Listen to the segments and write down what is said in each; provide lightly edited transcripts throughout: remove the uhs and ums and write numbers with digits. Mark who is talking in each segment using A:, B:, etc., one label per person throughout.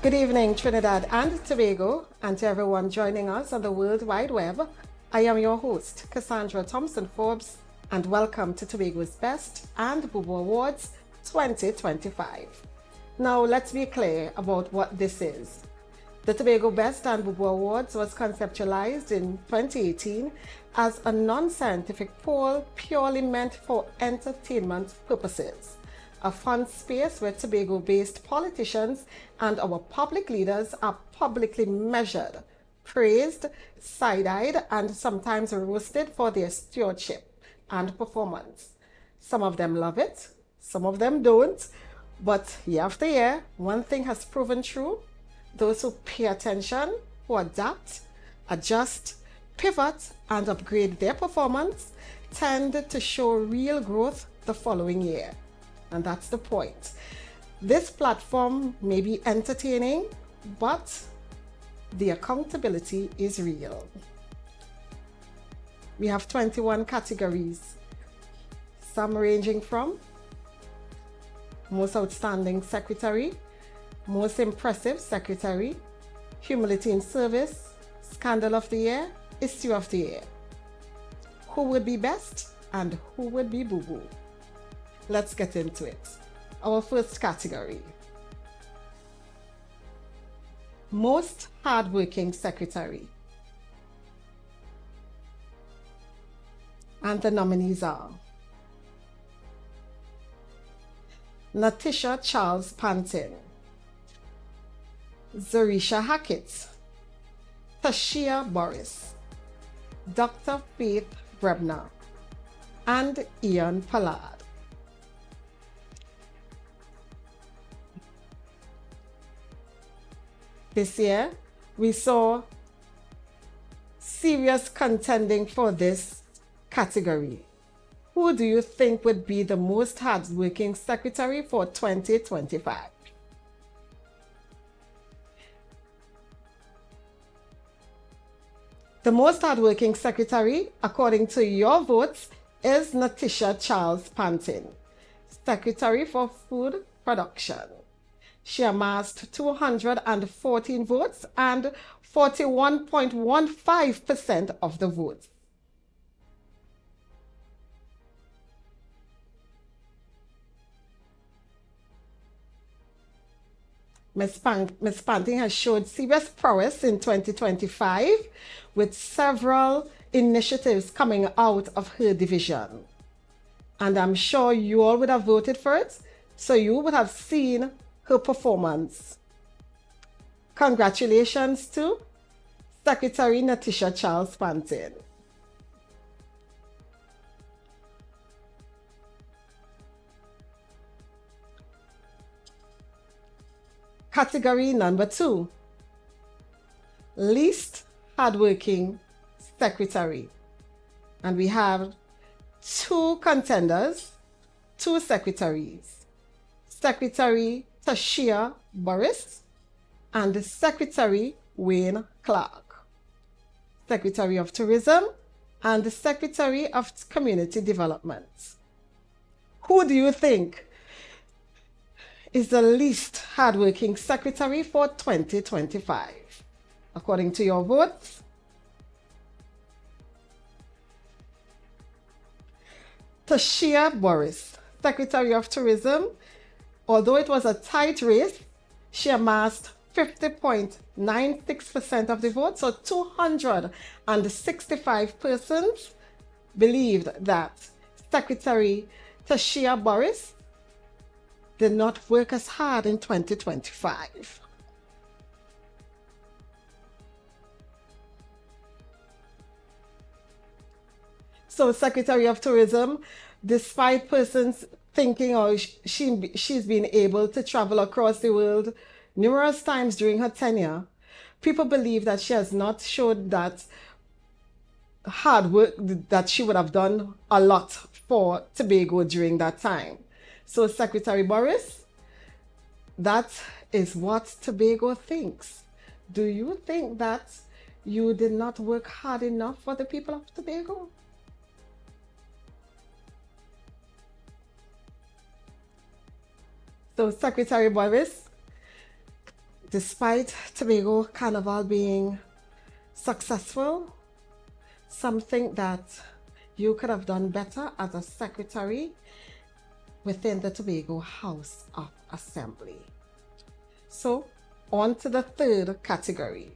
A: Good evening, Trinidad and Tobago, and to everyone joining us on the World Wide Web. I am your host, Cassandra Thompson Forbes, and welcome to Tobago's Best and Boo Boo Awards 2025. Now, let's be clear about what this is. The Tobago Best and Boo Boo Awards was conceptualized in 2018 as a non-scientific poll purely meant for entertainment purposes. A fun space where Tobago-based politicians and our public leaders are publicly measured, praised, side-eyed, and sometimes roasted for their stewardship and performance. Some of them love it, some of them don't, but year after year, one thing has proven true: those who pay attention, who adapt, adjust, pivot, and upgrade their performance tend to show real growth the following year. And that's the point. This platform may be entertaining, but the accountability is real. We have 21 categories, some ranging from Most Outstanding Secretary, Most Impressive Secretary, Humility in Service, Scandal of the Year, Issue of the Year. Who would be best and who would be boo-boo? Let's get into it. Our first category: Most Hardworking Secretary. And the nominees are Natisha Charles Pantin, Zarisha Hackett, Tashia Boris, Dr. Faith Brebner, and Ian Pallard. This year, we saw serious contending for this category. Who do you think would be the most hardworking secretary for 2025? The most hardworking secretary, according to your votes, is Natisha Charles Pantin, Secretary for Food Production. She amassed 214 votes and 41.15% of the votes. Ms. Pantin has showed serious prowess in 2025 with several initiatives coming out of her division. And I'm sure you all would have voted for it, so you would have seen her performance. Congratulations to Secretary Natisha Charles Pantin. Category number 2: Least Hardworking Secretary. And we have two contenders, two secretaries: Secretary Tashia Boris and Secretary Wayne Clark, Secretary of Tourism and Secretary of Community Development. Who do you think is the least hardworking secretary for 2025? According to your votes, Tashia Boris, Secretary of Tourism. Although it was a tight race, she amassed 50.96% of the vote, so 265 persons believed that Secretary Tashia Boris did not work as hard in 2025. So Secretary of Tourism, despite persons thinking she's been able to travel across the world numerous times during her tenure, people believe that she has not showed that hard work, that she would have done a lot for Tobago during that time. So Secretary Boris, that is what Tobago thinks. Do you think that you did not work hard enough for the people of Tobago? So Secretary Boris, Despite Tobago Carnival being successful, something that you could have done better as a secretary within the Tobago House of Assembly. So, on to the third category.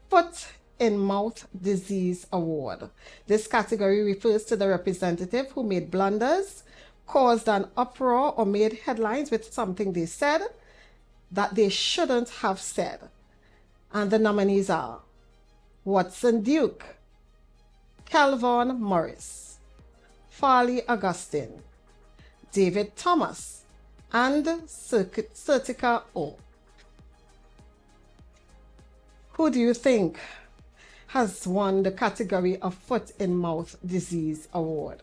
A: Foot in Mouth Disease Award. This category refers to the representative who made blunders, caused an uproar, or made headlines with something they said that they shouldn't have said. And the nominees are Watson Duke, Calvin Morris, Farley Augustine, David Thomas, and Sertica O. Who do you think has won the category of Foot in Mouth Disease Award?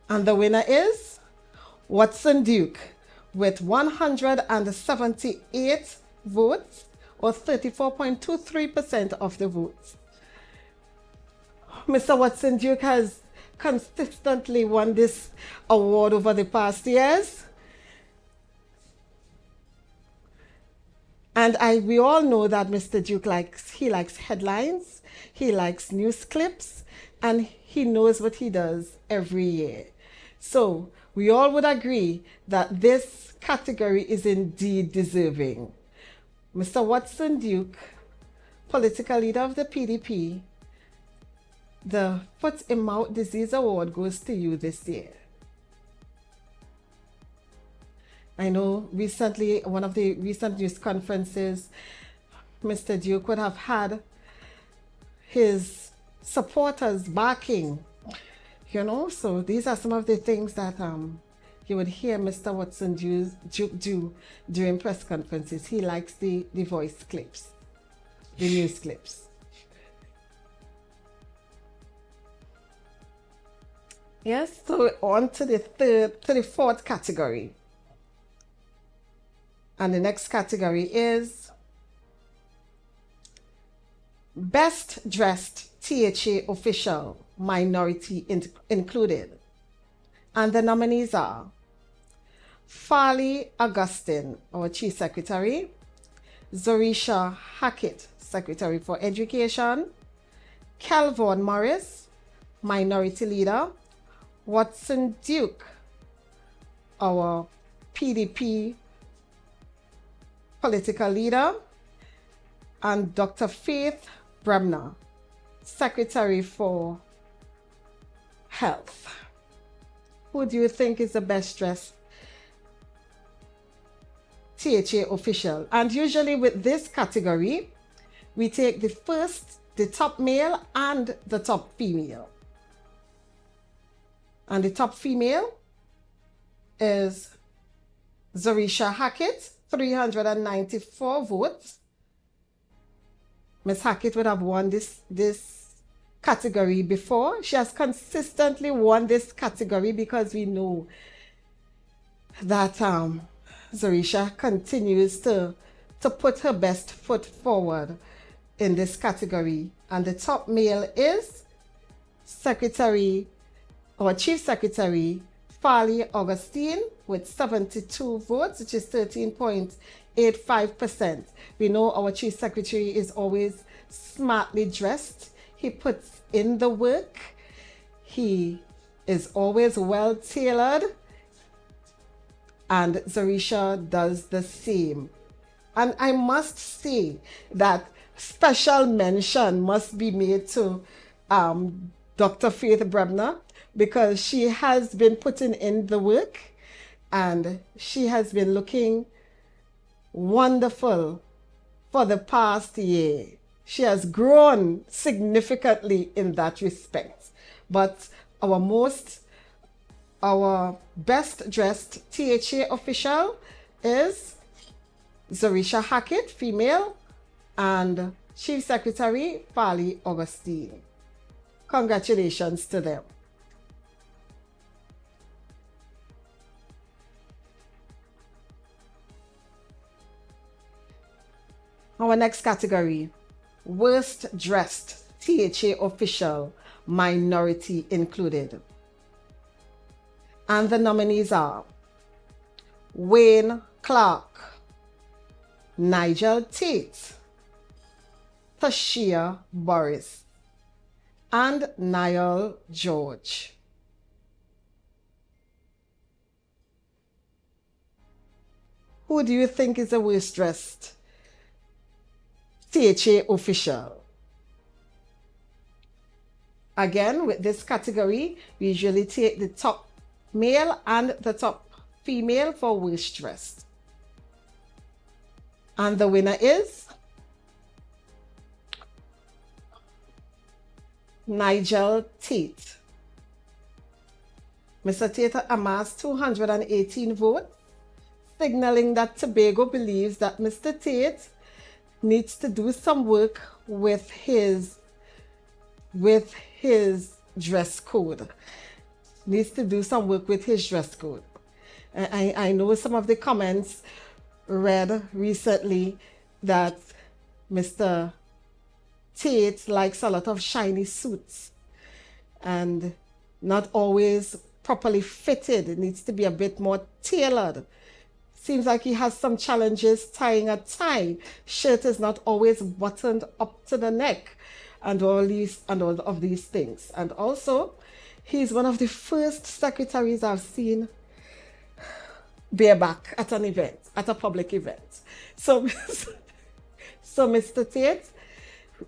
A: And the winner is Watson Duke with 178 votes, or 34.23% of the votes. Mr. Watson Duke has consistently won this award over the past years. And we all know that Mr. Duke likes headlines, he likes news clips, and he knows what he does every year. So we all would agree that this category is indeed deserving. Mr. Watson Duke, political leader of the PDP, the Foot in Mouth Disease Award goes to you this year. I know recently, one of the recent news conferences, Mr. Duke would have had his supporters backing, so these are some of the things that you would hear Mr. Watson Duke do during press conferences. He likes the voice clips, the news clips. Yes, so on to the fourth category. And the next category is Best Dressed THA Official, Minority Included. And the nominees are Farley Augustine, our Chief Secretary, Zorisha Hackett, Secretary for Education, Calvin Morris, Minority Leader, Watson Duke, our PDP political leader, and Dr. Faith Bremner, Secretary for Health. Who do you think is the best dressed THA official? And usually with this category, we take the top male and the top female. And the top female is Zorisha Hackett, 394 votes. Ms. Hackett would have won this category before. She has consistently won this category because we know that Zorisha continues to put her best foot forward in this category. And the top male is Chief Secretary Farley Augustine with 72 votes, which is 13.85%. We know our Chief Secretary is always smartly dressed. He puts in the work. He is always well tailored. And Zorisha does the same. And I must say that special mention must be made to Dr. Faith Bremner, because she has been putting in the work and she has been looking wonderful for the past year. She has grown significantly in that respect. But our best dressed THA official is Zorisha Hackett, female, and Chief Secretary Farley Augustine. Congratulations to them. Our next category, Worst Dressed THA Official, Minority Included. And the nominees are Wayne Clark, Nigel Tate, Tashia Boris, and Niall George. Who do you think is the worst dressed THA official? Again, with this category, we usually take the top male and the top female for worst dressed. And the winner is Nigel Tate. Mr. Tate amassed 218 votes, signaling that Tobago believes that Mr. Tate needs to do some work with his dress code. Needs to do some work with his dress code. I know some of the comments read recently that Mr. Tate likes a lot of shiny suits and not always properly fitted. It needs to be a bit more tailored. Seems like he has some challenges tying a tie. Shirt is not always buttoned up to the neck, and all of these things. And also, he's one of the first secretaries I've seen bareback at an event, at a public event. So, so Mr. Tate,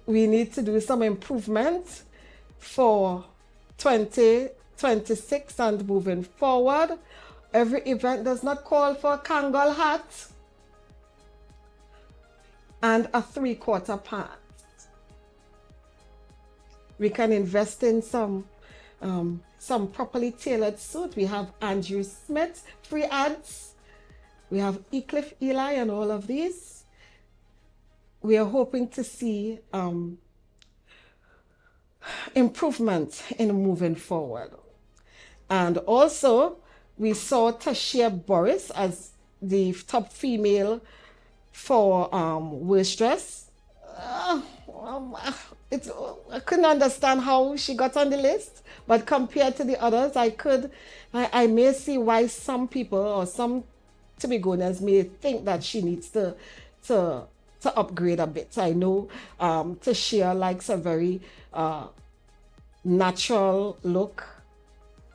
A: we need to do some improvement for 2026 and moving forward. Every event does not call for a Kangol hat and a 3/4 pants. We can invest in some properly tailored suit. We have Andrew Smith, free ads. We have Ecliffe Eli and all of these. We are hoping to see improvement in moving forward. And also, we saw Tashia Boris as the top female for worst dress. I couldn't understand how she got on the list, but compared to the others, I may see why some people or some Tobagonians may think that she needs to upgrade a bit. I know Tashia likes a very natural look.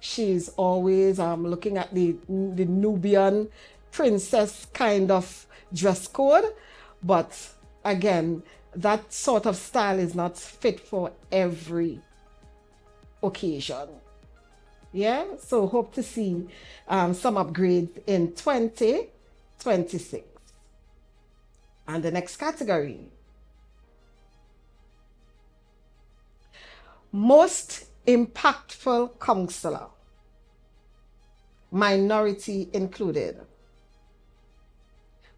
A: She's always looking at the Nubian princess kind of dress code. But again, that sort of style is not fit for every occasion. Yeah, so hope to see some upgrades in 2026. And the next category, most impactful counselor, minority included.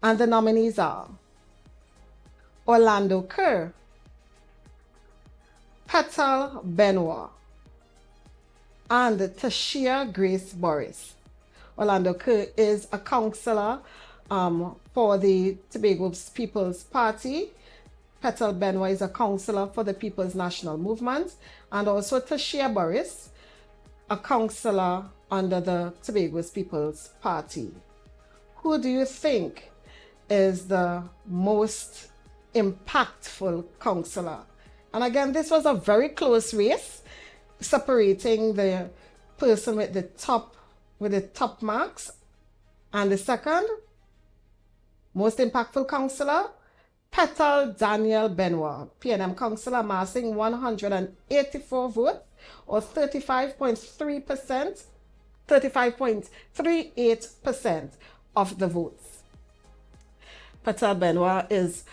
A: And the nominees are Orlando Kerr, Petal Benoit, and Tashia Grace Boris. Orlando Kerr is a counselor for the Tobago People's Party. Petal Benoit is a counselor for the People's National Movement. And also Tashia Boris, a counselor under the Tobago People's Party. Who do you think is the most impactful counselor? And again, this was a very close race, separating the person with the top marks. And the second most impactful counselor, Petal Daniel Benoit, PNM councillor, amassing 184 votes, or 35.38% of the votes. Petal Benoit is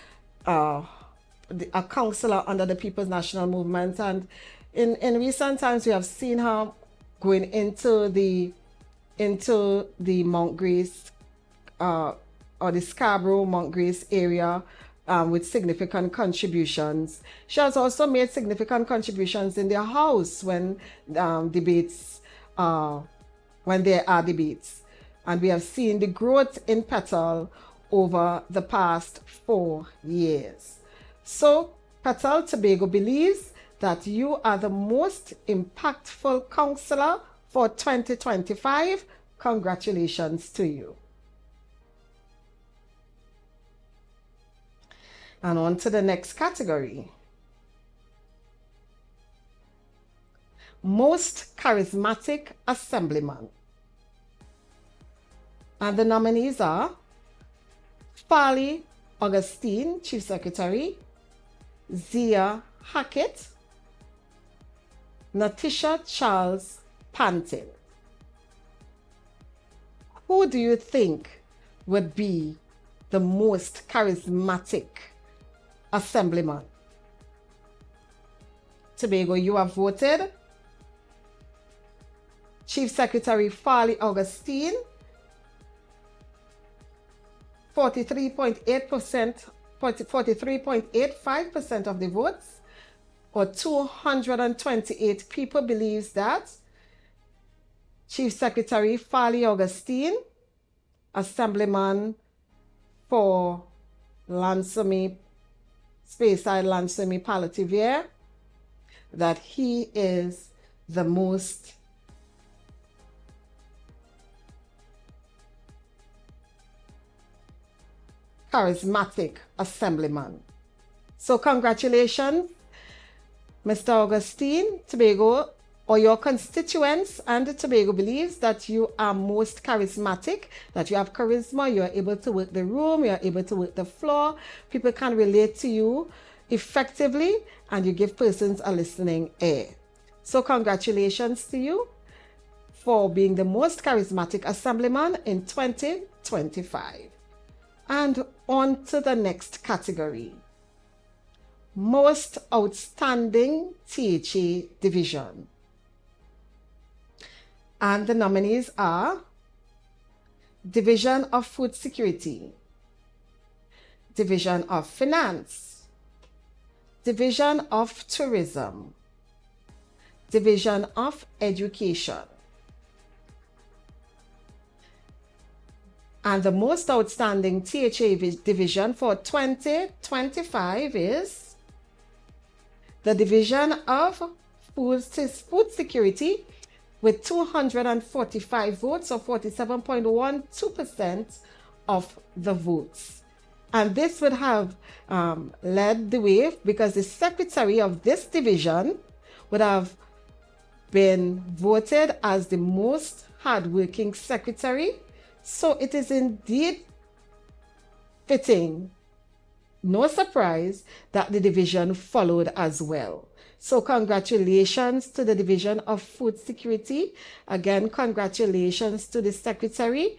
A: a councillor under the People's National Movement, and in recent times we have seen her going into the Mount Grace or the Scarborough Mount Grace area with significant contributions. She has also made significant contributions in their house when there are debates. And we have seen the growth in Petal over the past 4 years. So Petal, Tobago believes that you are the most impactful counselor for 2025. Congratulations to you. And on to the next category. Most Charismatic Assemblyman. And the nominees are Farley Augustine, Chief Secretary, Zia Hackett, Natisha Charles Pantin. Who do you think would be the most charismatic assemblyman? Tobago, you have voted. Chief Secretary Farley Augustine, 43.8%, 43.85% of the votes, or 228 people believes that Chief Secretary Farley Augustine, Assemblyman for Lansome, Speyside Lansome Palliative, that he is the most charismatic assemblyman. So congratulations, Mr. Augustine. Tobago, or your constituents and Tobago believes that you are most charismatic, that you have charisma, you're able to work the room, you're able to work the floor, people can relate to you effectively, and you give persons a listening ear. So congratulations to you for being the most charismatic assemblyman in 2025. And on to the next category. Most Outstanding THA Division. And the nominees are Division of Food Security, Division of Finance, Division of Tourism, Division of Education. And the most outstanding THA division for 2025 is the Division of Food Security, with 245 votes, or 47.12% of the votes. And this would have led the way, because the secretary of this division would have been voted as the most hardworking secretary. So it is indeed fitting, no surprise, that the division followed as well. So congratulations to the Division of Food Security. Again, congratulations to the secretary.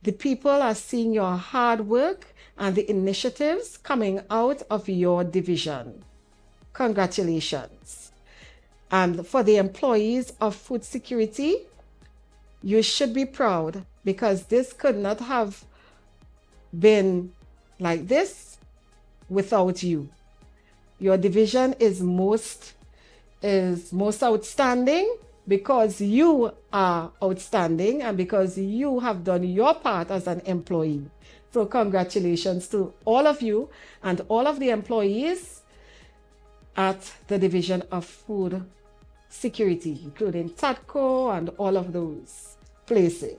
A: The people are seeing your hard work and the initiatives coming out of your division. Congratulations. And for the employees of food security, you should be proud, because this could not have been like this without you. Your division is most outstanding because you are outstanding and because you have done your part as an employee. So congratulations to all of you and all of the employees at the Division of Food Security, including TADCO and all of those places.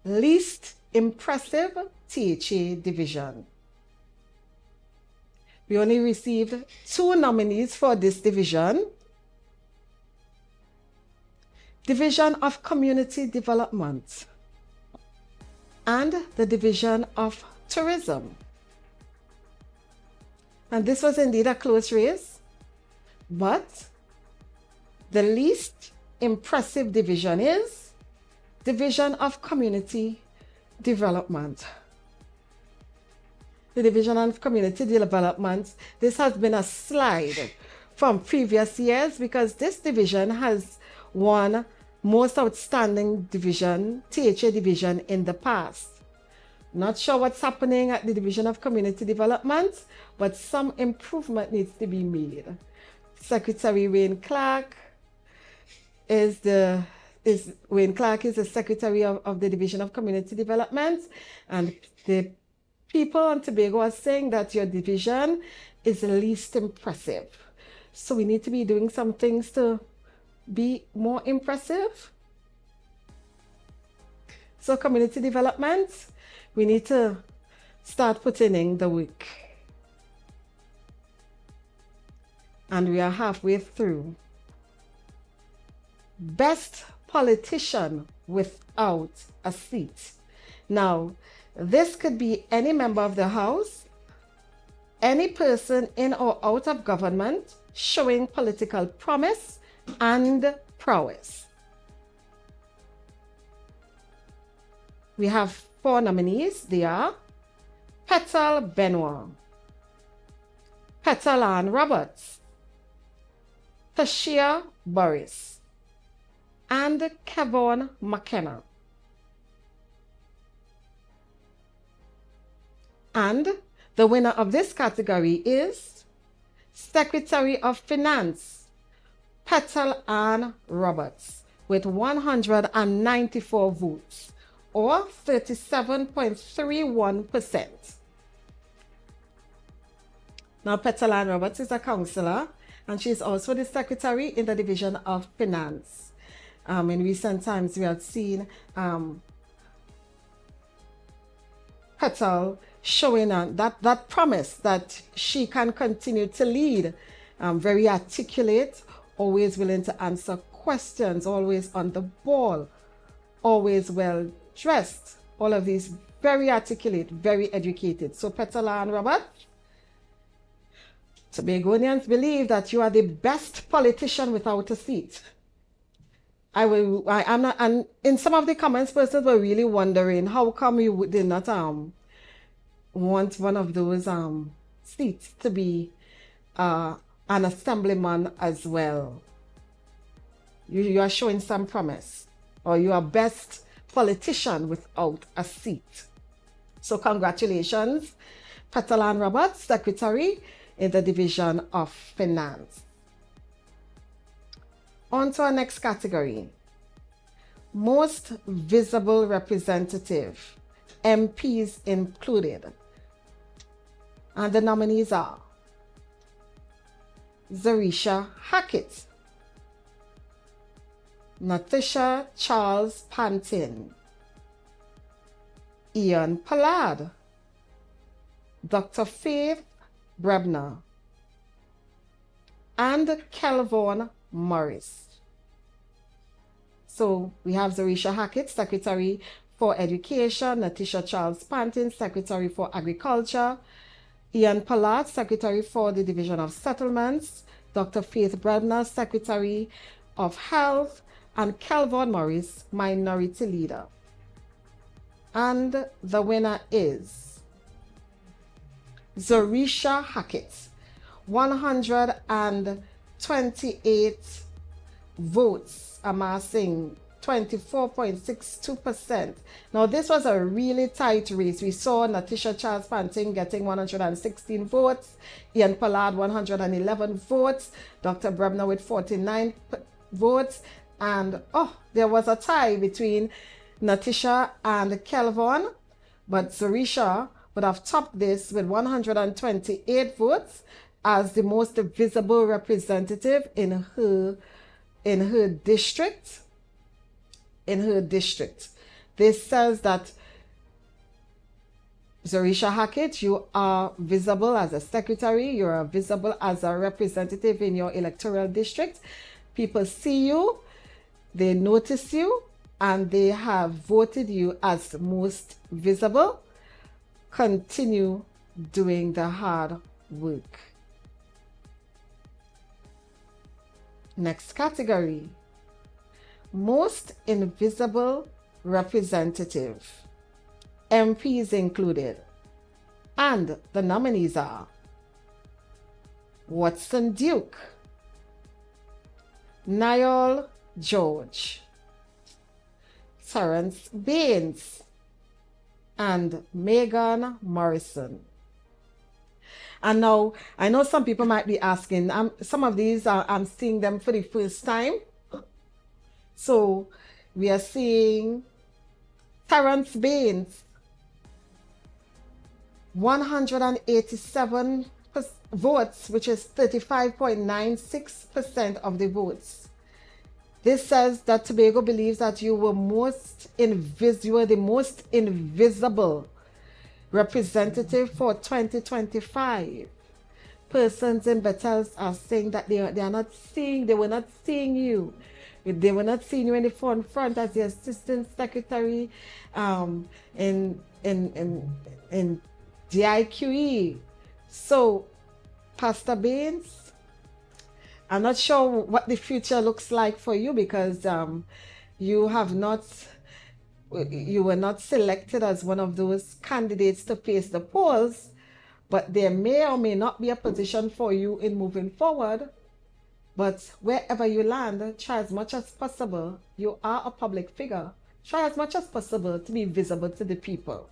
A: Least impressive THA division. We only received 2 nominees for this division. Division of Community Development and the Division of Tourism. And this was indeed a close race, but the least impressive division is Division of Community Development. The Division of Community Development, this has been a slide from previous years because this division has won most outstanding division, THA division, in the past. Not sure what's happening at the Division of Community Development, but some improvement needs to be made. Secretary Wayne Clark is the secretary of the Division of Community Development, and the people on Tobago are saying that your division is the least impressive. So we need to be doing some things to be more impressive. So community development, we need to start putting in the work. And we are halfway through. Best politician without a seat. Now, this could be any member of the House, any person in or out of government showing political promise and prowess. We have 4 nominees. They are Petal Benoit, Petal Ann Roberts, Tashia Boris, and Kevon McKenna. And the winner of this category is Secretary of Finance, Petal Ann Roberts, with 194 votes, or 37.31%. Now, Petal Ann Roberts is a councillor, and she is also the secretary in the Division of Finance. In recent times, we have seen Petal showing that promise that she can continue to lead, very articulate, always willing to answer questions, always on the ball, always well dressed. All of these very articulate, very educated. So Petal Ann Roberts, Tobagonians believe that you are the best politician without a seat. I'm not, and in some of the comments, persons were really wondering how come you did not want one of those seats to be an assemblyman as well. You are showing some promise, or you are best politician without a seat. So congratulations, Petal Ann Roberts, Secretary in the Division of Finance. On to our next category. Most visible representative, MPs included. And the nominees are Zarisha Hackett, Natasha Charles Pantin, Ian Pollard, Dr. Faith Brebner, and Kelvon Morris. So we have Zarisha Hackett, Secretary for Education, Natasha Charles Pantin, Secretary for Agriculture, Ian Pollard, Secretary for the Division of Settlements, Dr. Faith Brebner, Secretary of Health, and Kelvon Morris, Minority Leader. And the winner is Zarisha Hackett, 128 votes, amassing 24.62%. Now, this was a really tight race. We saw Natasha Charles Panting getting 116 votes, Ian Pollard 111 votes, Dr. Brebner with 49 votes, and there was a tie between Natasha and Kelvon, but Zarisha would have topped this with 128 votes as the most visible representative in her district. This says that Zarisha Hackett, you are visible as a secretary, you are visible as a representative in your electoral district. People see you, they notice you, and they have voted you as most visible. Continue doing the hard work. Next category. Most invisible representative, MPs included. And the nominees are Watson Duke, Niall George, Terence Baines, and Megan Morrison. And now, I know some people might be asking, some of these I'm seeing them for the first time. So we are seeing Terence Baines, 187 votes, which is 35.96% of the votes. This says that Tobago believes that you were the most invisible representative for 2025. Persons in Battles are saying that they were not seeing you. They were not seeing you in the front as the assistant secretary in DIQE. So, Pastor Baines, I'm not sure what the future looks like for you, because you were not selected as one of those candidates to face the polls, but there may or may not be a position for you in moving forward. But wherever you land, try as much as possible. You are a public figure. Try as much as possible to be visible to the people.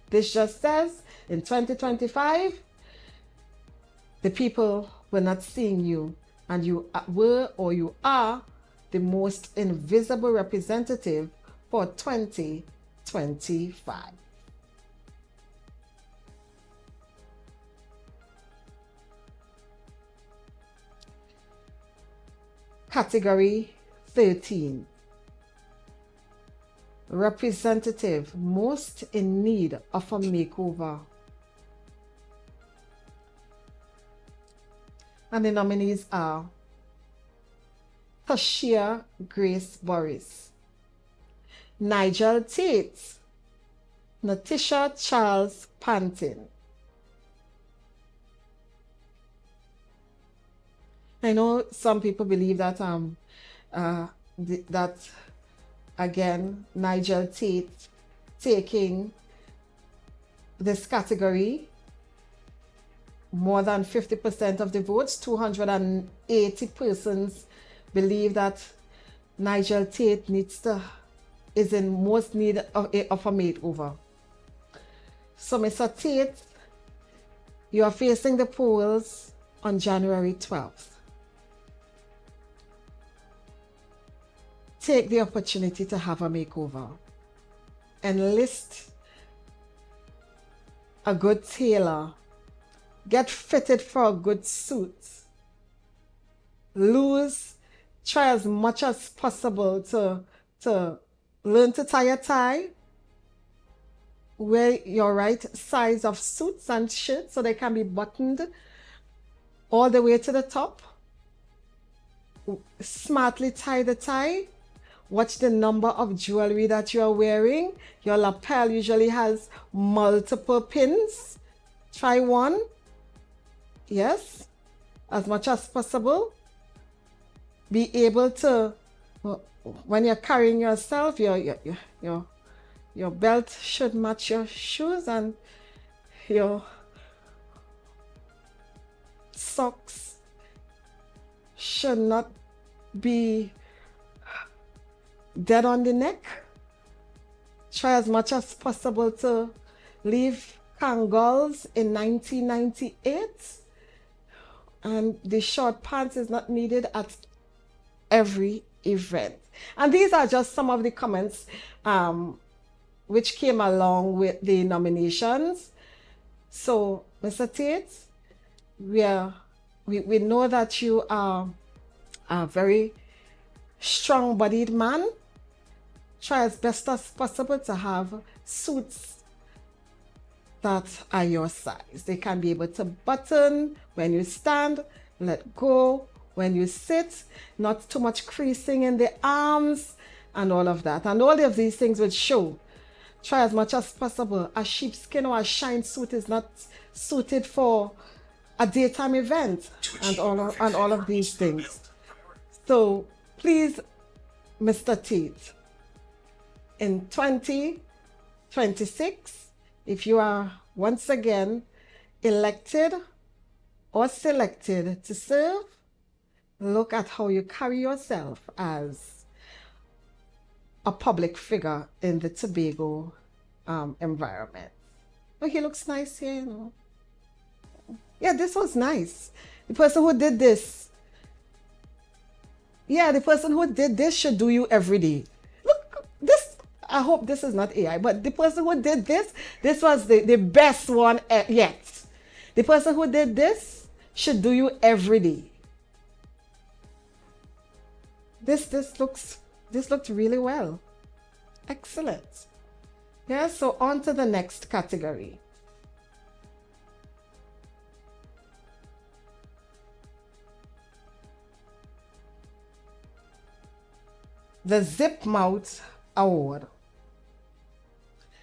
A: This just says in 2025, the people were not seeing you, and you were, or you are, the most invisible representative for 2025. Category 13. Representative most in need of a makeover. And the nominees are Tashia Grace Boris, Nigel Tate, Natisha Charles Pantin. I know some people believe that again, Nigel Tate taking this category, more than 50% of the votes, 280 persons believe that Nigel Tate is in most need of a makeover. So, Mr. Tate, you are facing the polls on January 12th. Take the opportunity to have a makeover. Enlist a good tailor. Get fitted for a good suit. Try as much as possible to learn to tie a tie. Wear your right size of suits and shirts so they can be buttoned all the way to the top. Smartly tie the tie. Watch the number of jewelry that you are wearing. Your lapel usually has multiple pins. Try one. Yes, as much as possible. Be able to, when you're carrying yourself, your belt should match your shoes, and your socks should not be dead on the neck. Try as much as possible to leave Kangol's in 1998, and the short pants is not needed at every event. And these are just some of the comments which came along with the nominations. So, Mr. Tate, we know that you are a very strong-bodied man. Try as best as possible to have suits that are your size. They can be able to button when you stand, let go when you sit, not too much creasing in the arms, and all of that. And all of these things will show. Try as much as possible. A sheepskin or a shine suit is not suited for a daytime event, and all of these things. So please, Mr. Tate, in 2026, if you are once again elected or selected to serve, look at how you carry yourself as a public figure in the Tobago environment. Oh, he looks nice here, you know. Yeah, this was nice. The person who did this, the person who did this should do you every day. Look, this, I hope this is not AI, but the person who did this was the best one yet. The person who did this should do you every day. This looked really well. Excellent. Yeah, so on to the next category. The Zip Mouth Award.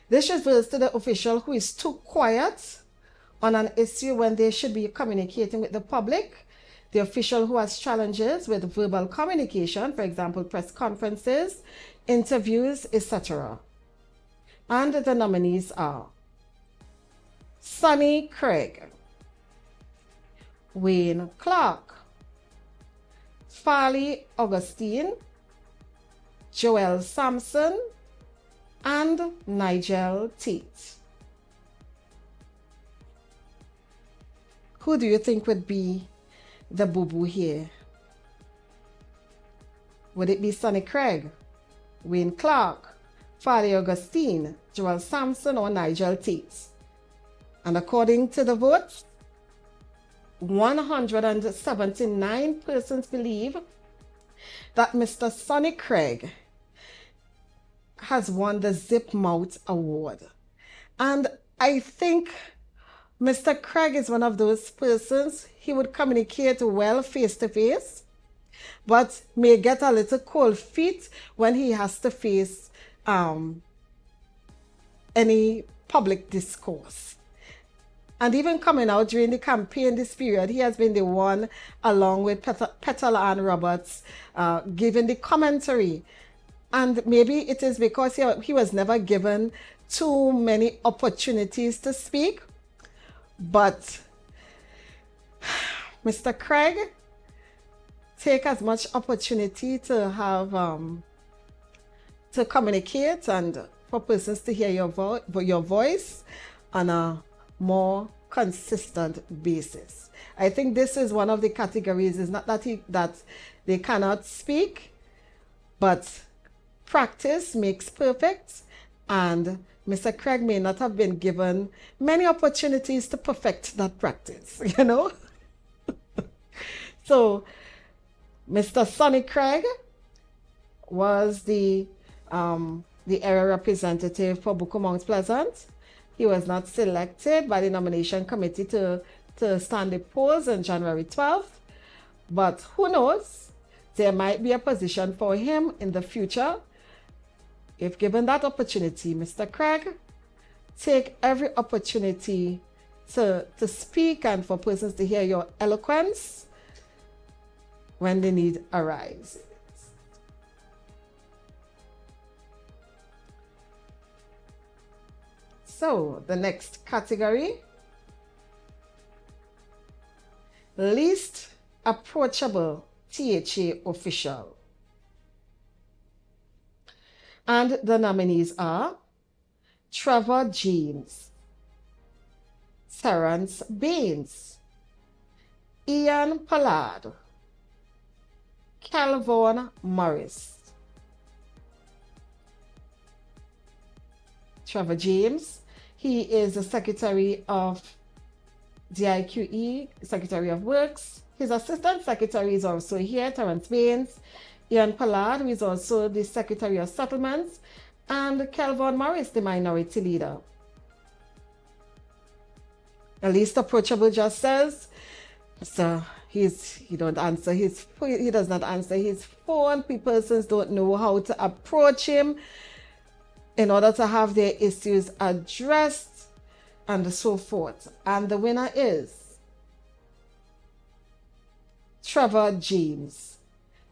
A: This refers to the official who is too quiet on an issue when they should be communicating with the public. The official who has challenges with verbal communication, for example, press conferences, interviews, etc. And the nominees are Sonny Craig, Wayne Clark, Farley Augustine, Joel Sampson, and Nigel Tate. Who do you think would be the boo-boo here? Would it be Sonny Craig, Wayne Clark, Farley Augustine, Joel Sampson, or Nigel Tate? And according to the votes, 179 persons believe that Mr. Sonny Craig has won the Zip Mouth Award. And I think Mr. Craig is one of those persons, he would communicate well face to face, but may get a little cold feet when he has to face any public discourse. And even coming out during the campaign this period, he has been the one, along with Petal and Roberts, giving the commentary. And maybe it is because he was never given too many opportunities to speak. But Mr. Craig, take as much opportunity to have to communicate and for persons to hear your voice on a more consistent basis. I think this is one of the categories. It's not that they cannot speak, but practice makes perfect, and Mr. Craig may not have been given many opportunities to perfect that practice, you know. So Mr. Sonny Craig was the area representative for Bucco Mount Pleasant. He was not selected by the nomination committee to stand the polls on January 12th, but who knows, there might be a position for him in the future. If given that opportunity, Mr. Craig, take every opportunity to speak and for persons to hear your eloquence when the need arises. So, the next category, least approachable THA official. And the nominees are Trevor James, Terrence Baines, Ian Pollard, Calvin Morris. Trevor James, he is the Secretary of DIQE, Secretary of Works. His Assistant Secretary is also here, Terrence Baines. Ian Pollard, who is also the Secretary of Settlements, and Calvin Morris, the Minority Leader. The least approachable just says, so he does not answer his phone. Persons don't know how to approach him in order to have their issues addressed, and so forth. And the winner is Trevor James,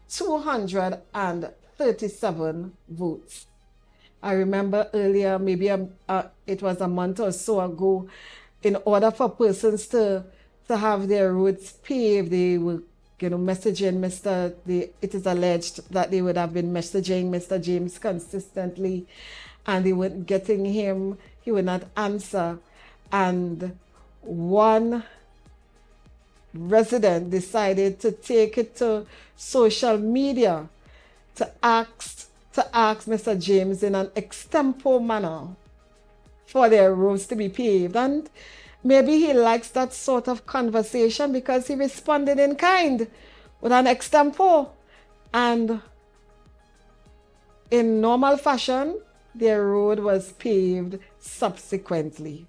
A: 237 votes. I remember earlier, maybe it was a month or so ago, in order for persons to have their roads paved, they were messaging it is alleged that they would have been messaging Mr. James consistently, and they weren't getting him, he would not answer. And one resident decided to take it to social media to ask Mr. James in an extempo manner for their roads to be paved. And Maybe he likes that sort of conversation because he responded in kind with an extempo. And in normal fashion, their road was paved subsequently.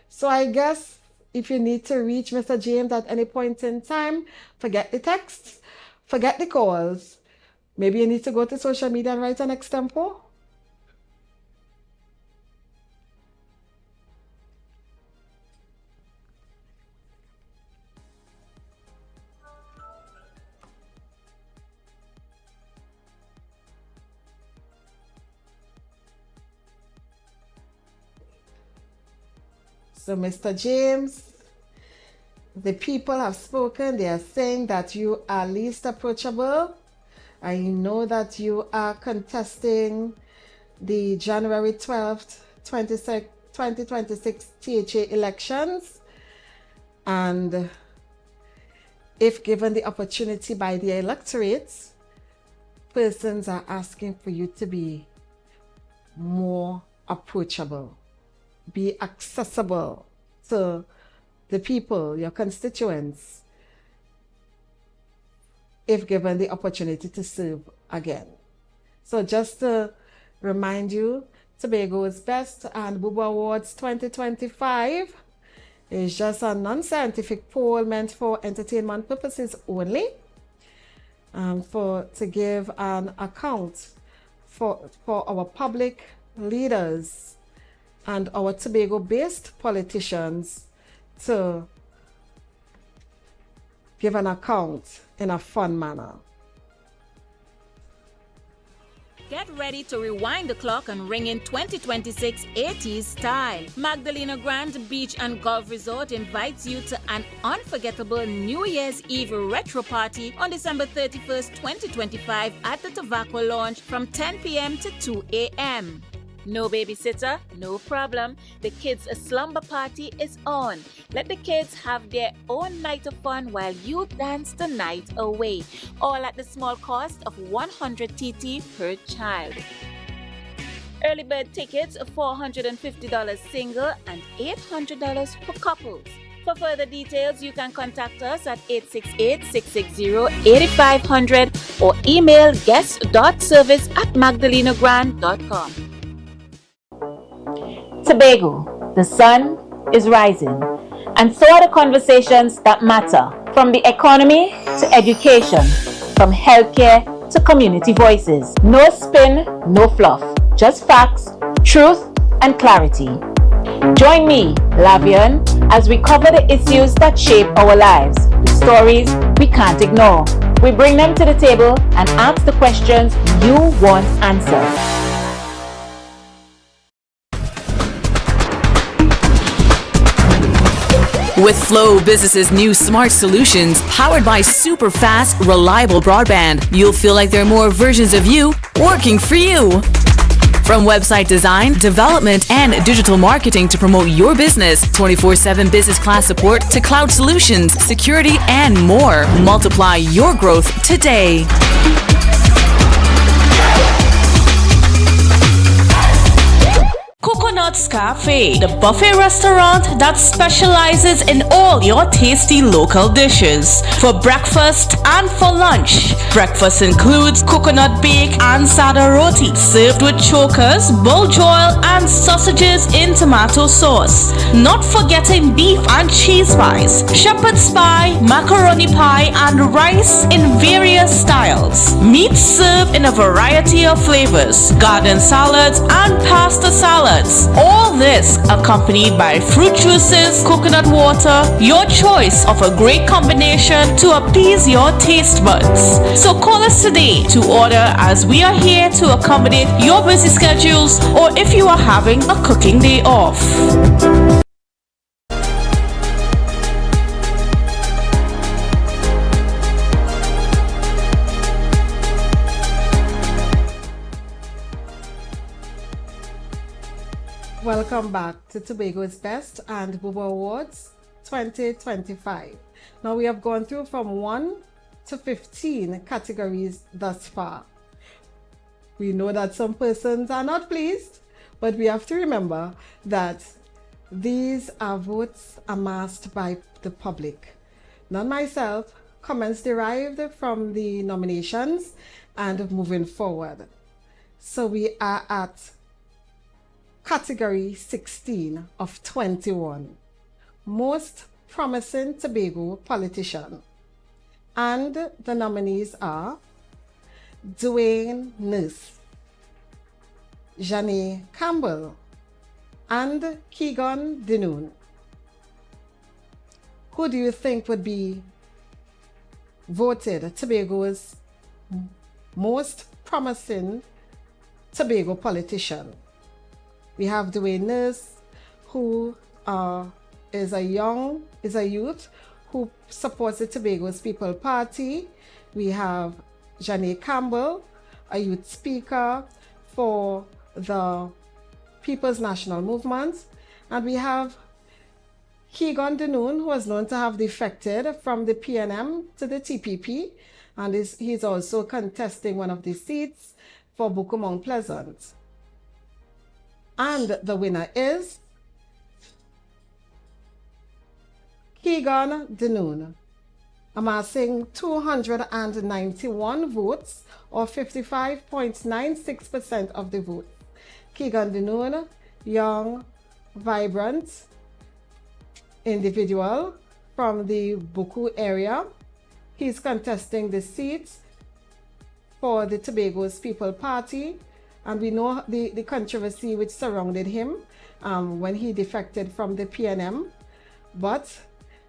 A: So I guess if you need to reach Mr. James at any point in time, forget the texts, forget the calls. Maybe you need to go to social media and write an extempo. So, Mr. James, the people have spoken. They are saying that you are least approachable. I know that you are contesting the January 12th, 2026 THA elections. And if given the opportunity by the electorate, persons are asking for you to be more approachable, be accessible to the people, your constituents, if given the opportunity to serve again. So just to remind you, Tobago's Best and Booba Awards 2025 is just a non-scientific poll meant for entertainment purposes only, to give an account for our public leaders and our Tobago-based politicians to give an account in a fun manner.
B: Get ready to rewind the clock and ring in 2026 80s style. Magdalena Grand Beach and Golf Resort invites you to an unforgettable New Year's Eve retro party on December 31st, 2025 at the Tobago Lounge from 10 p.m. to 2 a.m. No babysitter? No problem. The kids' slumber party is on. Let the kids have their own night of fun while you dance the night away. All at the small cost of 100 TT per child. Early bird tickets are $450 single and $800 for couples. For further details, you can contact us at 868-660-8500 or email guest.service@magdalenagrand.com. Tobago, the sun is rising, and so are the conversations that matter, from the economy to education, from healthcare to community voices. No spin, no fluff, just facts, truth, and clarity. Join me, Lavian, as we cover the issues that shape our lives, the stories we can't ignore. We bring them to the table and ask the questions you want answered.
C: With Flow Business's new smart solutions powered by super fast, reliable broadband, you'll feel like there are more versions of you working for you. From website design, development, and digital marketing to promote your business, 24/7 business class support to cloud solutions, security, and more. Multiply your growth today.
D: Coconut's Cafe, the buffet restaurant that specializes in all your tasty local dishes. For breakfast and for lunch. Breakfast includes coconut bake and sada roti, served with chokers, bull joil, and sausages in tomato sauce. Not forgetting beef and cheese pies, shepherd's pie, macaroni pie, and rice in various styles. Meat served in a variety of flavors, garden salads, and pasta salads. All this accompanied by fruit juices, coconut water, your choice of a great combination to appease your taste buds. So call us today to order, as we are here to accommodate your busy schedules or if you are having a cooking day off.
A: Welcome back to Tobago's Best and Booba Awards 2025. Now we have gone through from 1 to 15 categories thus far. We know that some persons are not pleased, but we have to remember that These are votes amassed by the public, not myself, comments derived from the nominations and moving forward. So we are at category 16 of 21, most promising Tobago politician. And the nominees are Dwayne Nurse, Janae Campbell, and Keegan Denoon. Who do you think would be voted Tobago's most promising Tobago politician? We have Dwayne Nurse, who is a youth who supports the Tobago's People Party. We have Janae Campbell, a youth speaker for the People's National Movement. And we have Keegan Denoon, who was known to have defected from the PNM to the TPP, and he's also contesting one of the seats for Buku Mount Pleasant. And the winner is Keegan Denoon, amassing 291 votes, or 55.96% of the vote. Keegan Denoon, young, vibrant individual from the Buku area. He's contesting the seat for the Tobago's People Party, and we know the controversy which surrounded him when he defected from the PNM. But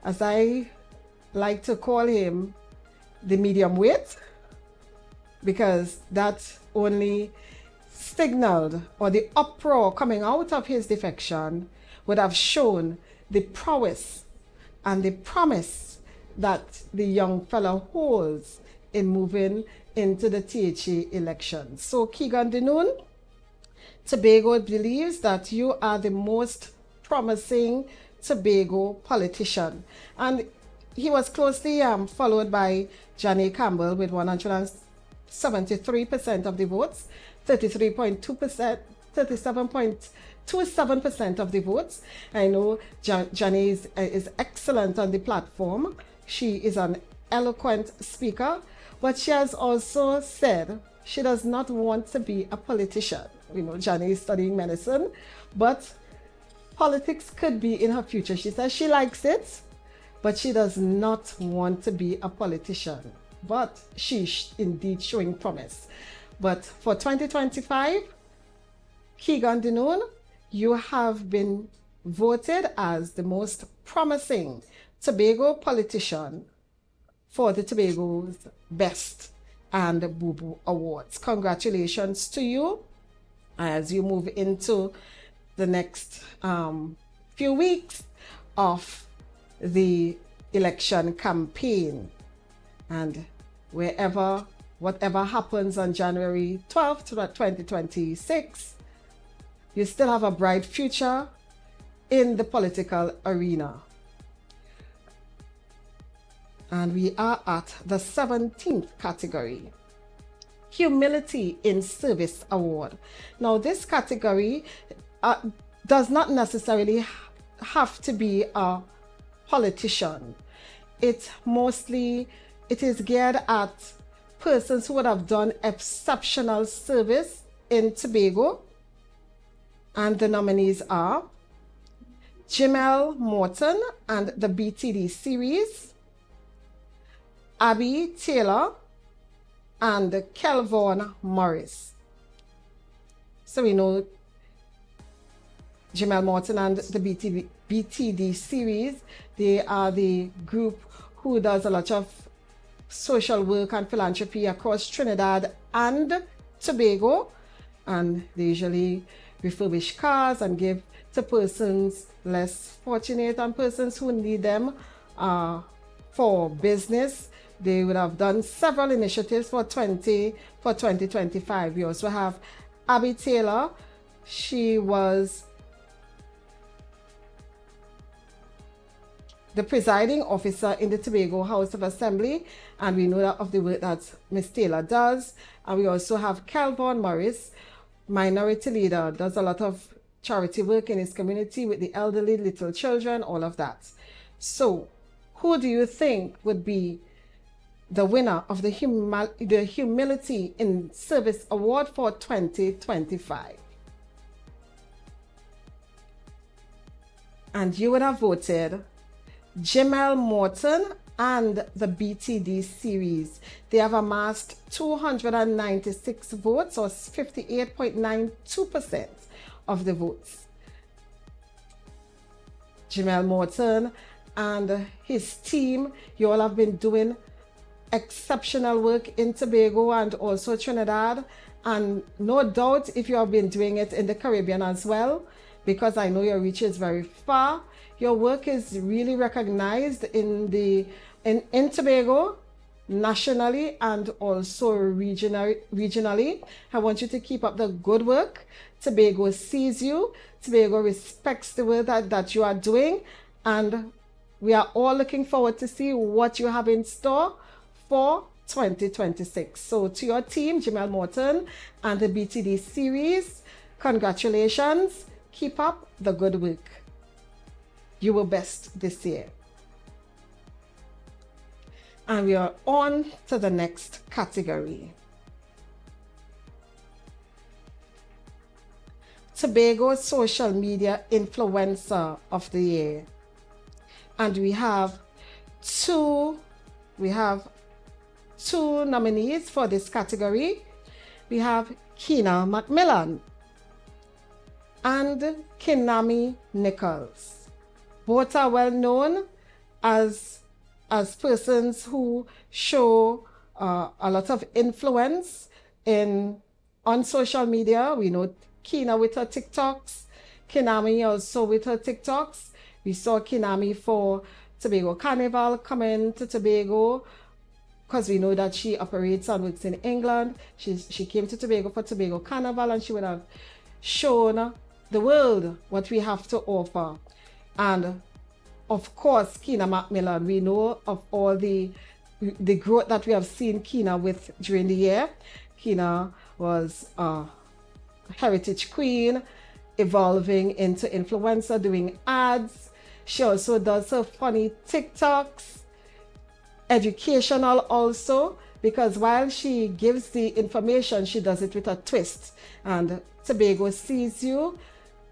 A: as I like to call him, the medium weight, because that only signaled, or the uproar coming out of his defection would have shown the prowess and the promise that the young fellow holds in moving into the THA election. So Keegan Denoon, Tobago believes that you are the most promising Tobago politician. And he was closely followed by Janae Campbell with 173% of the votes, 37.27% of the votes. I know Janae is excellent on the platform. She is an eloquent speaker, but she has also said she does not want to be a politician. You know, Janae is studying medicine, but politics could be in her future. She says she likes it, but she does not want to be a politician. But she's indeed showing promise. But for 2025, Keegan Denoon, you have been voted as the most promising Tobago politician for the Tobago's Best and Boo Boo Awards. Congratulations to you as you move into the next few weeks of the election campaign. And whatever happens on January 12th, 2026, you still have a bright future in the political arena. And we are at the 17th category, Humility in Service Award. Now, this category does not necessarily have to be a politician. It is geared at persons who would have done exceptional service in Tobago. And the nominees are Jamel Morton and the BTD series, Abby Taylor, and Kelvon Morris. So we know Jamel Morton and the BTD series, they are the group who does a lot of social work and philanthropy across Trinidad and Tobago, and they usually refurbish cars and give to persons less fortunate and persons who need them for business. They would have done several initiatives for 2025. We also have Abby Taylor. She was the presiding officer in the Tobago House of Assembly, and we know that of the work that Ms. Taylor does. And we also have Kelvon Morris, minority leader, does a lot of charity work in his community with the elderly, little children, all of that. So, who do you think would be the winner of the Humility in Service Award for 2025? And you would have voted Jamel Morton and the BTD series. They have amassed 296 votes, or 58.92% of the votes. Jamel Morton and his team, you all have been doing exceptional work in Tobago and also Trinidad, and no doubt if you have been doing it in the Caribbean as well, because I know your reach is very far. Your work is really recognized in Tobago, nationally, and also regionally. I want you to keep up the good work. Tobago sees you. Tobago respects the work that you are doing, and we are all looking forward to see what you have in store for 2026. So to your team, Jamel Morton and the BTD series, congratulations. Keep up the good work. You were best this year. And we are on to the next category. Tobago Social Media Influencer of the Year. And we have two nominees for this category. We have Keena Macmillan and Kinami Nichols. Both are well known as persons who show a lot of influence on social media. We know Keena with her TikToks, Kinami also with her TikToks. We saw Kinami for Tobago Carnival coming to Tobago, because we know that she operates and works in England. She came to Tobago for Tobago Carnival, and she would have shown the world what we have to offer. And of course, Keena Macmillan, we know of all the growth that we have seen Keena with during the year. Keena was a heritage queen, evolving into influencer, doing ads. She also does her funny TikToks, educational also, because while she gives the information, she does it with a twist. And Tobago sees you.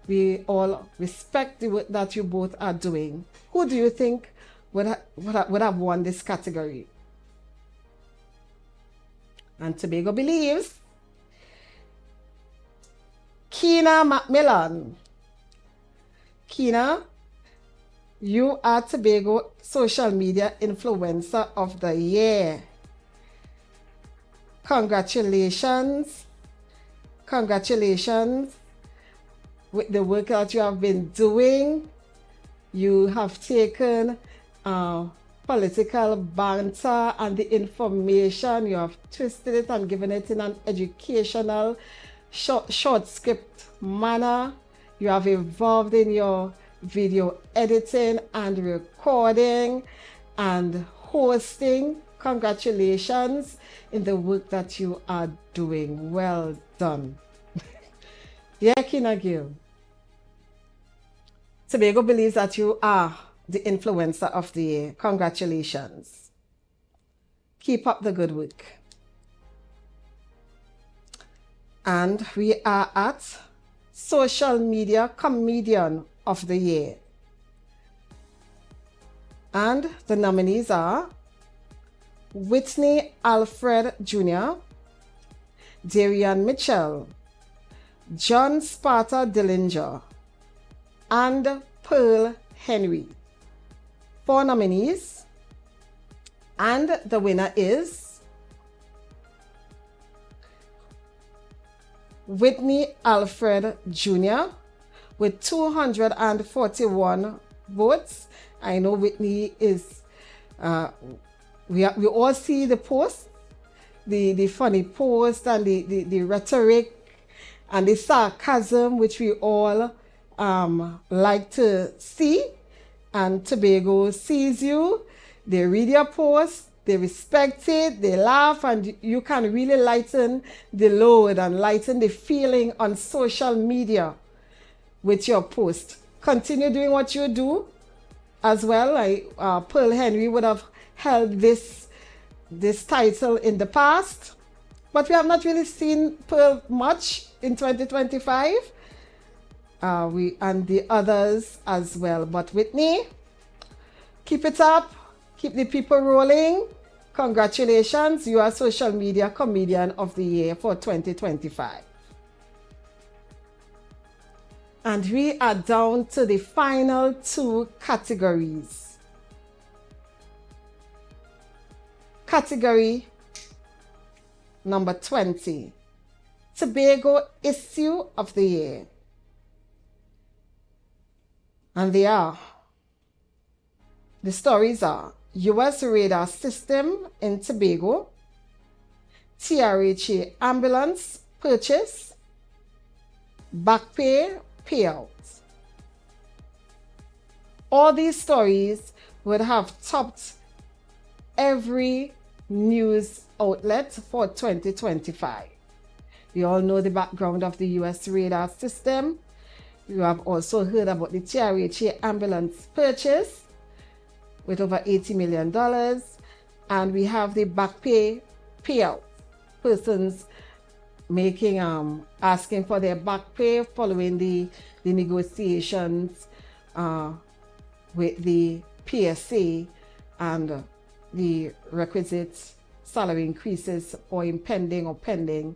A: We all respect the work that you both are doing. Who do you think would have won this category? And Tobago believes Keena Macmillan. Keena, you are Tobago Social Media Influencer of the Year. Congratulations. Congratulations with the work that you have been doing. You have taken political banter and the information, you have twisted it and given it in an educational, short script manner. You have evolved in your video editing and recording and hosting. Congratulations in the work that you are doing. Well done. Yeah, Keena Gill. Tobago believes that you are the influencer of the year. Congratulations. Keep up the good work. And we are at Social Media Comedian of the Year. And the nominees are Whitney Alfred Jr., Darian Mitchell, John Sparta Dillinger, and Pearl Henry. 4 nominees, and the winner is Whitney Alfred Jr. with 241 votes. I know Whitney is, we all see the post, the funny post and the rhetoric and the sarcasm, which we all like to see. And Tobago sees you, they read your post, they respect it, they laugh, and you can really lighten the load and lighten the feeling on social media. with your post. Continue doing what you do as well. Pearl Henry would have held this title in the past, but we have not really seen Pearl much in 2025. We and the others as well. But Whitney, keep it up, keep the people rolling. Congratulations, you are Social Media Comedian of the Year for 2025. And we are down to the final 2 categories. Category number 20, Tobago Issue of the Year. And the stories are U.S. radar system in Tobago, TRHA ambulance purchase, back pay payouts. All these stories would have topped every news outlet for 2025. We all know the background of the U.S. radar system. You have also heard about the TRHA ambulance purchase with over $80 million. And we have the back pay payout. Persons making asking for their back pay following the negotiations with the PSA and the requisite salary increases or pending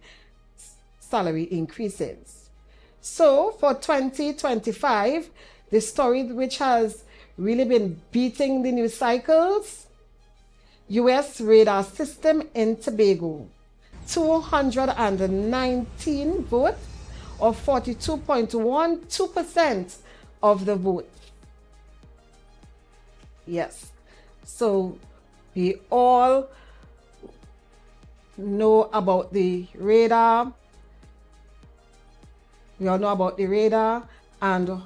A: salary increases. So for 2025, the story which has really been beating the news cycles, U.S. radar system in Tobago, 219 votes, or 42.12% of the vote. Yes, so we all know about the radar. We all know about the radar and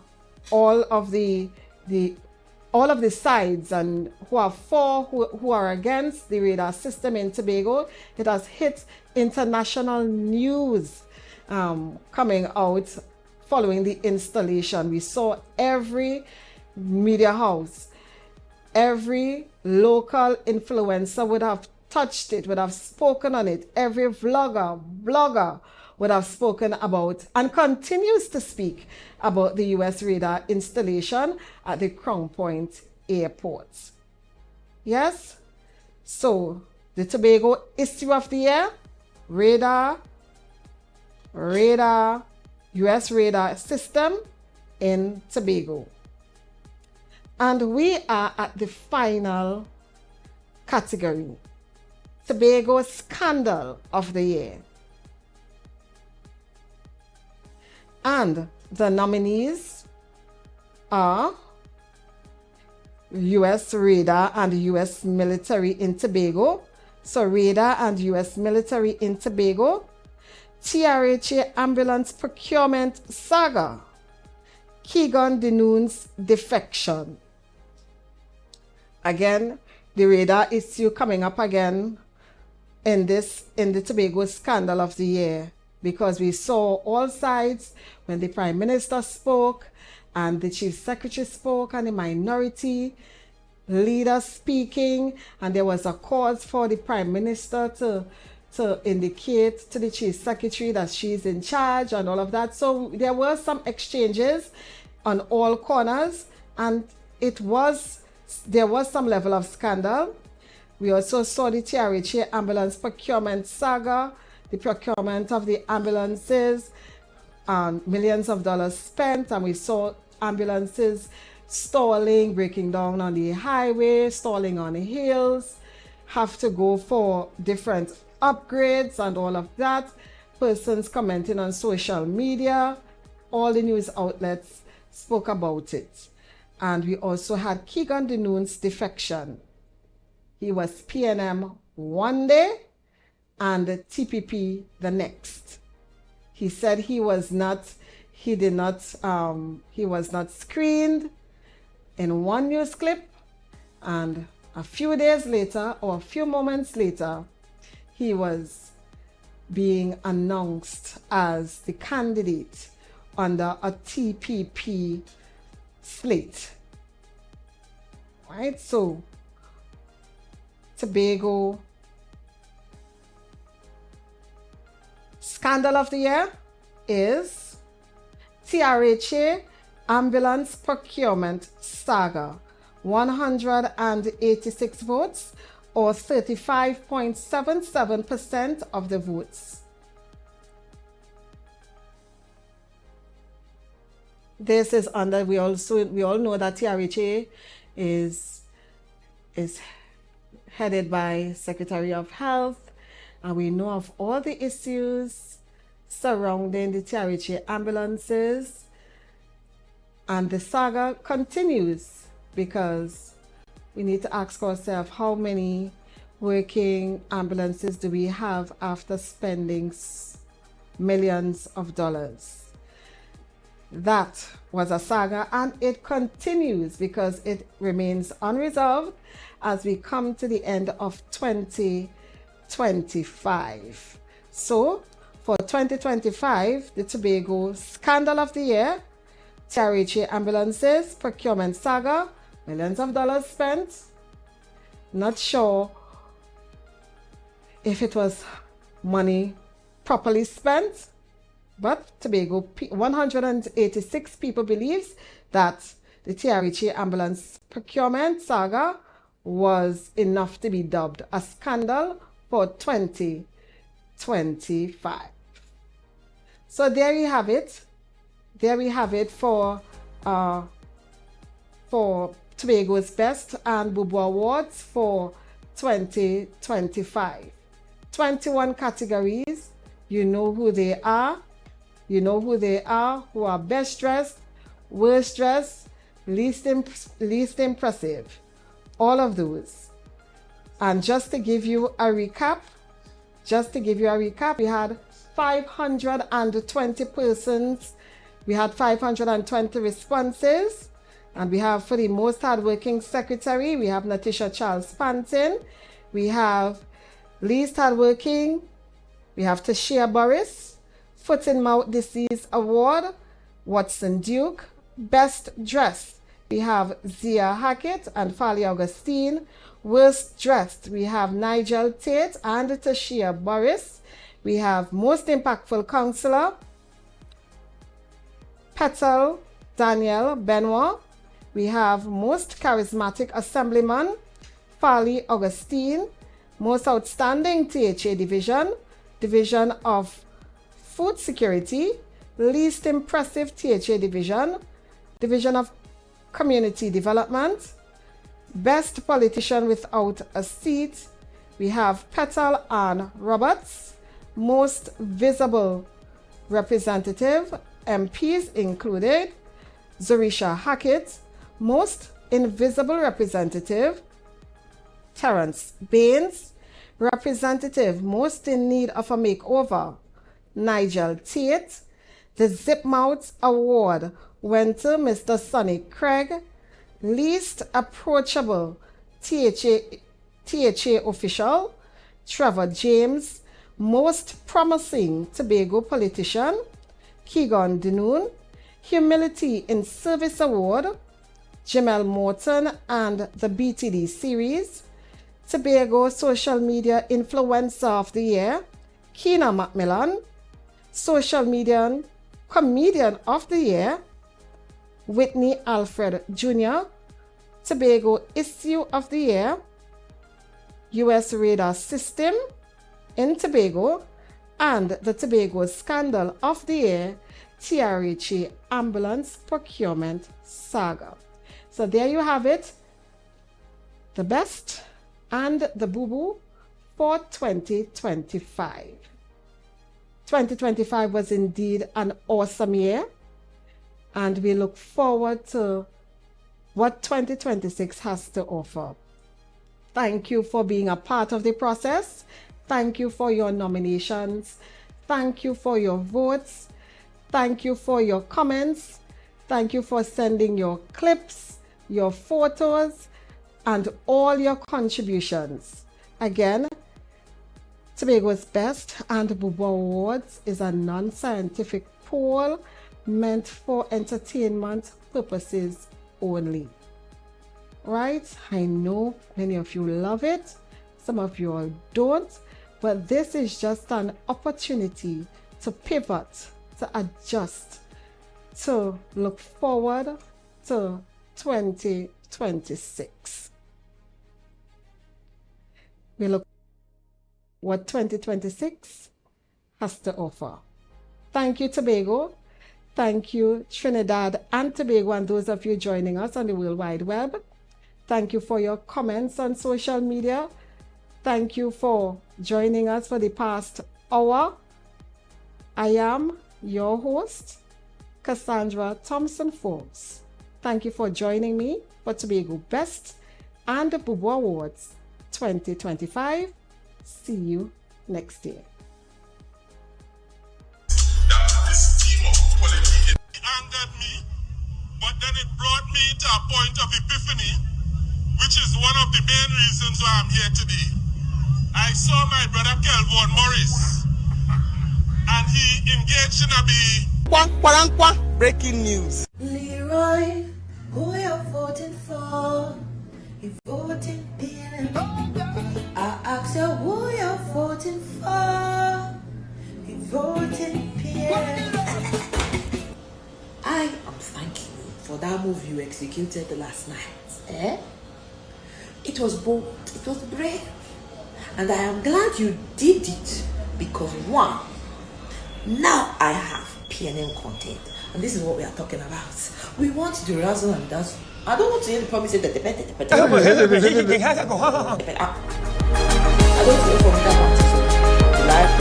A: all of the sides and who are for, who are against the radar system in Tobago. It has hit international news coming out following the installation. We saw every media house, every local influencer would have touched it, would have spoken on it. Every blogger would have spoken about and continues to speak about the U.S. radar installation at the Crown Point Airport. Yes? So, the Tobago Issue of the Year, radar, U.S. radar system in Tobago. And we are at the final category, Tobago Scandal of the Year. And the nominees are U.S. radar and U.S. military in Tobago. So radar and U.S. military in Tobago, TRHA ambulance procurement saga, Keegan Denoon's defection. Again, the radar issue coming up again in the Tobago Scandal of the Year, because we saw all sides when the Prime Minister spoke and the Chief Secretary spoke and the minority leader speaking, and there was a cause for the Prime Minister to indicate to the Chief Secretary that she's in charge and all of that. So there were some exchanges on all corners, and there was some level of scandal. We also saw the TRHA ambulance procurement saga, the procurement of the ambulances, millions of dollars spent, and we saw ambulances stalling, breaking down on the highway, stalling on the hills, have to go for different upgrades and all of that. Persons commenting on social media, all the news outlets spoke about it. And we also had Keegan Denoon's defection. He was PNM one day and TPP the next. He said he was not screened in one news clip, and a few days later or a few moments later, he was being announced as the candidate under a TPP slate. Right? So Tobago scandal of the year is TRHA ambulance procurement saga. 186 votes, or 35.77% of the votes. This is under, we all know that TRHA is headed by Secretary of Health, and we know of all the issues surrounding the TRHA ambulances, and the saga continues because we need to ask ourselves, how many working ambulances do we have after spending millions of dollars? That was a saga, and it continues because it remains unresolved as we come to the end of 2025. So for 2025, the Tobago scandal of the year, TRHA ambulances procurement saga, millions of dollars spent. Not sure if it was money properly spent, but Tobago 186 people believes that the TRHA ambulance procurement saga was enough to be dubbed a scandal for 2025. So there you have it. There we have it for Tobago's Best and Bubu Awards for 2025. 21 categories. You know who they are. You know who they are, who are best dressed, worst dressed, least impressive. All of those. And just to give you a recap, we had 520 persons. We had 520 responses. And we have, for the most hardworking secretary, we have Natisha Charles Pantin. We have least hardworking, we have Tashia Boris. Foot and Mouth Disease Award, Watson Duke. Best Dressed, we have Zia Hackett and Fali Augustine. Worst Dressed, we have Nigel Tate and Tashia Boris. We have Most Impactful Counselor, Petal Daniel Benoit. We have Most Charismatic Assemblyman, Fali Augustine. Most Outstanding THA Division of Food Security. Least Impressive THA Division of Community Development. Best Politician Without a Seat, we have Petal Ann Roberts. Most Visible Representative, MPs included Zorisha Hackett. Most Invisible Representative, Terence Baines. Representative most in need of a makeover, Nigel Tate. The Zip Mouth Award went to Mr. Sonny Craig. Least Approachable THA Official, Trevor James. Most Promising Tobago Politician, Keegan Denoon. Humility in Service Award, Jamel Morton and the BTD Series. Tobago Social Media Influencer of the Year, Keena Macmillan. Social Media Comedian of the Year, Whitney Alfred Jr. Tobago Issue of the Year, US Radar System in Tobago, and the Tobago Scandal of the Year, TRHA Ambulance Procurement Saga. So there you have it, the best and the boo-boo for 2025. 2025 was indeed an awesome year, and we look forward to what 2026 has to offer. Thank you for being a part of the process. Thank you for your nominations. Thank you for your votes. Thank you for your comments. Thank you for sending your clips, your photos, and all your contributions. Again, Tobago's Best and Bubu Awards is a non-scientific poll meant for entertainment purposes only. Right? I know many of you love it, some of you all don't, but this is just an opportunity to pivot, to adjust, to look forward to 2026. We look what 2026 has to offer. Thank you, Tobago. Thank you, Trinidad and Tobago, and those of you joining us on the World Wide Web. Thank you for your comments on social media. Thank you for joining us for the past hour. I am your host, Cassandra Thompson Forbes. Thank you for joining me for Tobago Best and the Bubu Awards 2025. See you next year.
E: This team of quality angered me, but then it brought me to a point of epiphany, which is one of the main reasons why I'm here today. I saw my brother Kelvon Morris, and he engaged in a breaking news.
F: Leroy, who you voting for? You voting PN? I asked you who you voting for? You voting PN? I am thanking you for that move you executed last night. It was bold, it was brave, and I am glad you did it because one, now I have PNM content, and this is what we are talking about. We want the razzle and dazzle. I don't want to hear the promises that I don't want to hear from that one.